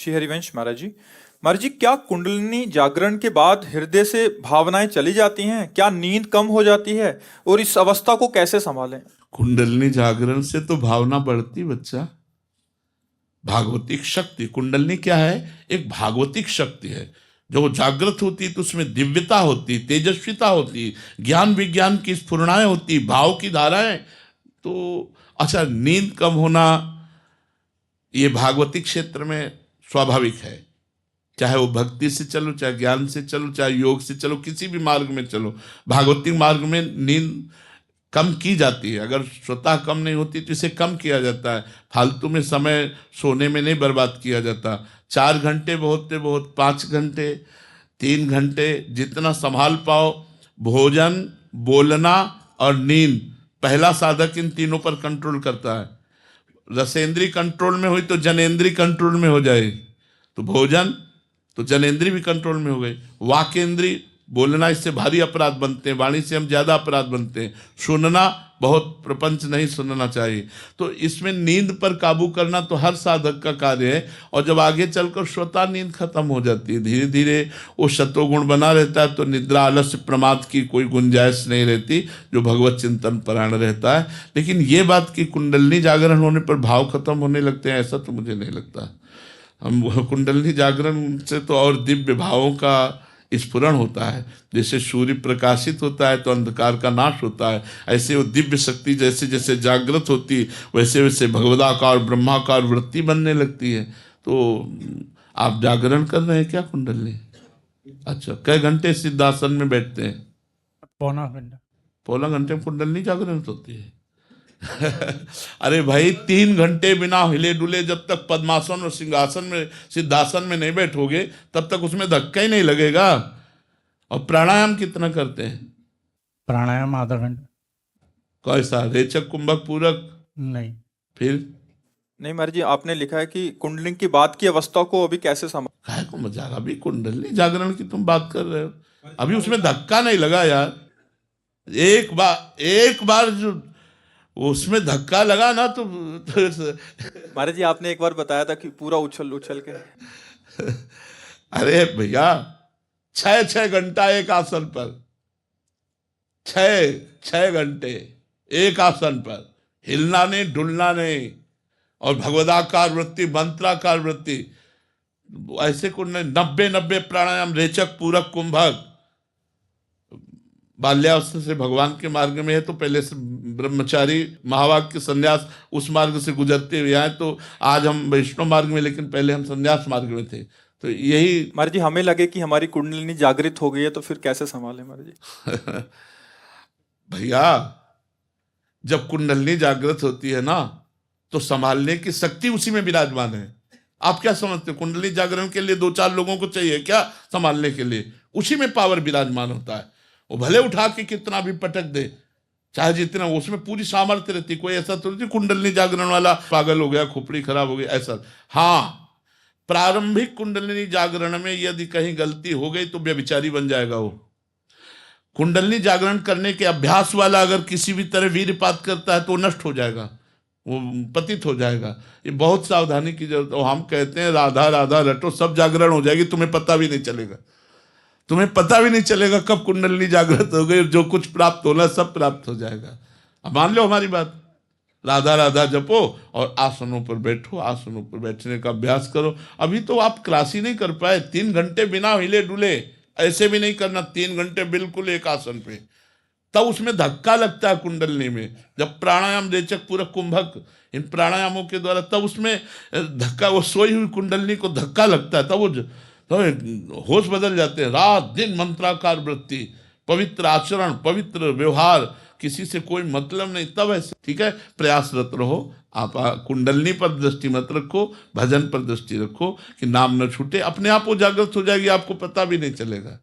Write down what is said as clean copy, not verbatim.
श्री हरिवंश महाराज जी। महाराज जी, क्या कुंडलिनी जागरण के बाद हृदय से भावनाएं चली जाती हैं? क्या नींद कम हो जाती है? और इस अवस्था को कैसे संभालें? कुंडलिनी जागरण से तो भावना बढ़ती बच्चा। भागवतिक शक्ति, कुंडलिनी क्या है? एक भागवतिक शक्ति है। जो जागृत होती तो उसमें दिव्यता होती, तेजस्विता होती, ज्ञान विज्ञान की स्फुरणाएं होती, भाव की धाराएं। तो अच्छा, नींद कम होना ये भागवतिक क्षेत्र में स्वाभाविक है। चाहे वो भक्ति से चलो, चाहे ज्ञान से चलो, चाहे योग से चलो, किसी भी मार्ग में चलो, भागवतिक मार्ग में नींद कम की जाती है। अगर स्वतः कम नहीं होती तो इसे कम किया जाता है। फालतू में समय सोने में नहीं बर्बाद किया जाता। 4 घंटे बहुत से बहुत, 5 घंटे, 3 घंटे, जितना संभाल पाओ। भोजन, बोलना और नींद, पहला साधक इन तीनों पर कंट्रोल करता है। रसेंद्री कंट्रोल में हुई तो जनेंद्री कंट्रोल में हो जाए। तो भोजन तो जनेंद्री भी कंट्रोल में हो गई। वाकेंद्री, बोलना इससे भारी अपराध बनते हैं, वाणी से हम ज्यादा अपराध बनते हैं। सुनना, बहुत प्रपंच नहीं सुनना चाहिए। तो इसमें नींद पर काबू करना तो हर साधक का कार्य है। और जब आगे चलकर स्वतः नींद खत्म हो जाती है, धीरे धीरे वो सत्वगुण बना रहता है, तो निद्रा, आलस्य, प्रमाद की कोई गुंजाइश नहीं रहती, जो भगवत चिंतन परायण रहता है। लेकिन ये बात कि कुंडलिनी जागरण होने पर भाव खत्म होने लगते हैं, ऐसा तो मुझे नहीं लगता। हम कुंडलिनी जागरण से तो और दिव्य भावों का स्फुरण होता है। जैसे सूर्य प्रकाशित होता है तो अंधकार का नाश होता है, ऐसे वो दिव्य शक्ति जैसे जैसे जागृत होती, वैसे वैसे भगवदाकार, ब्रह्माकार वृत्ति बनने लगती है। तो आप जागरण कर रहे हैं क्या कुंडलिनी? अच्छा, कई घंटे सिद्धासन में बैठते हैं? पौना घंटा। पौना घंटे में कुंडलिनी जागरण होती है? अरे भाई, 3 घंटे बिना हिले डुले जब तक पद्मासन और सिंहासन में, सिद्धासन में नहीं बैठोगे, तब तक उसमें धक्का ही नहीं लगेगा। और प्राणायाम कितना करते हैं? प्राणायाम आधा घंटा। कैसा, रेचक, कुंभक, पूरक? नहीं। फिर नहीं महाराज जी, आपने लिखा है कि कुंडलिनी की बात की अवस्था को अभी कैसे संभालें? काहे को मजाक, अभी कुंडलिनी जागरण की तुम बात कर रहे हो, अभी उसमें धक्का नहीं लगा यार। एक बार जो उसमें धक्का लगा ना तो महाराज जी, आपने एक बार बताया था कि पूरा उछल उछल के। अरे भैया, 6 घंटा एक आसन पर, 6 घंटे एक आसन पर, हिलना नहीं, डुलना नहीं। और भगवदाकार वृत्ति, मंत्राकार वृत्ति, ऐसे को 90 प्राणायाम, रेचक, पूरक, कुंभक। बाल्यावस्था से भगवान के मार्ग में है तो पहले से ब्रह्मचारी, महावाक्य, संन्यास, उस मार्ग से गुजरते हुए आए। तो आज हम वैष्णव मार्ग में, लेकिन पहले हम संन्यास मार्ग में थे। तो यही महाराज जी, हमें लगे कि हमारी कुंडलिनी जागृत हो गई है, तो फिर कैसे संभालें महाराज जी? भैया, जब कुंडलिनी जागृत होती है ना, तो संभालने की शक्ति उसी में विराजमान है। आप क्या समझते हो, कुंडलिनी जागरण के लिए 2-4 लोगों को चाहिए क्या संभालने के लिए? उसी में पावर विराजमान होता है। वो भले उठा के कितना भी पटक दे, चाहे जितना, उसमें पूरी सामर्थ्य रहती। कोई ऐसा तो नहीं कुंडलिनी जागरण वाला पागल हो गया, खोपड़ी खराब हो गई, ऐसा। हाँ, प्रारंभिक कुंडलिनी जागरण में यदि कहीं गलती हो गई तो व्यभिचारी बन जाएगा वो। कुंडलिनी जागरण करने के अभ्यास वाला अगर किसी भी तरह वीरपात करता है तो वो नष्ट हो जाएगा, वो पतित हो जाएगा। ये बहुत सावधानी की जरूरत है। हम कहते हैं राधा राधा रटो, सब जागरण हो जाएगी, तुम्हें पता भी नहीं चलेगा। तुम्हें पता भी नहीं चलेगा कब कुंडलिनी जागृत हो गई, जो कुछ प्राप्त होना सब प्राप्त हो जाएगा। अब मान लो हमारी बात, राधा राधा जपो और आसनों पर बैठो, आसनों पर बैठने का अभ्यास करो। अभी तो आप क्लास ही नहीं कर पाए। 3 घंटे बिना हिले डुले, ऐसे भी नहीं करना, 3 घंटे बिल्कुल एक आसन पे, तब उसमें धक्का लगता है कुंडलिनी में। जब प्राणायाम, रेचक, पूरक, कुंभक, इन प्राणायामों के द्वारा तब उसमें धक्का, वो सोई हुई कुंडलिनी को धक्का लगता है, तब वो तो होश बदल जाते हैं। रात दिन मंत्राकार वृत्ति, पवित्र आचरण, पवित्र व्यवहार, किसी से कोई मतलब नहीं, तब ऐसे। ठीक है, प्रयासरत रहो। आप कुंडलिनी पर दृष्टि मत रखो, भजन पर दृष्टि रखो कि नाम न छूटे। अपने आप वो जागृत हो जाएगी, आपको पता भी नहीं चलेगा।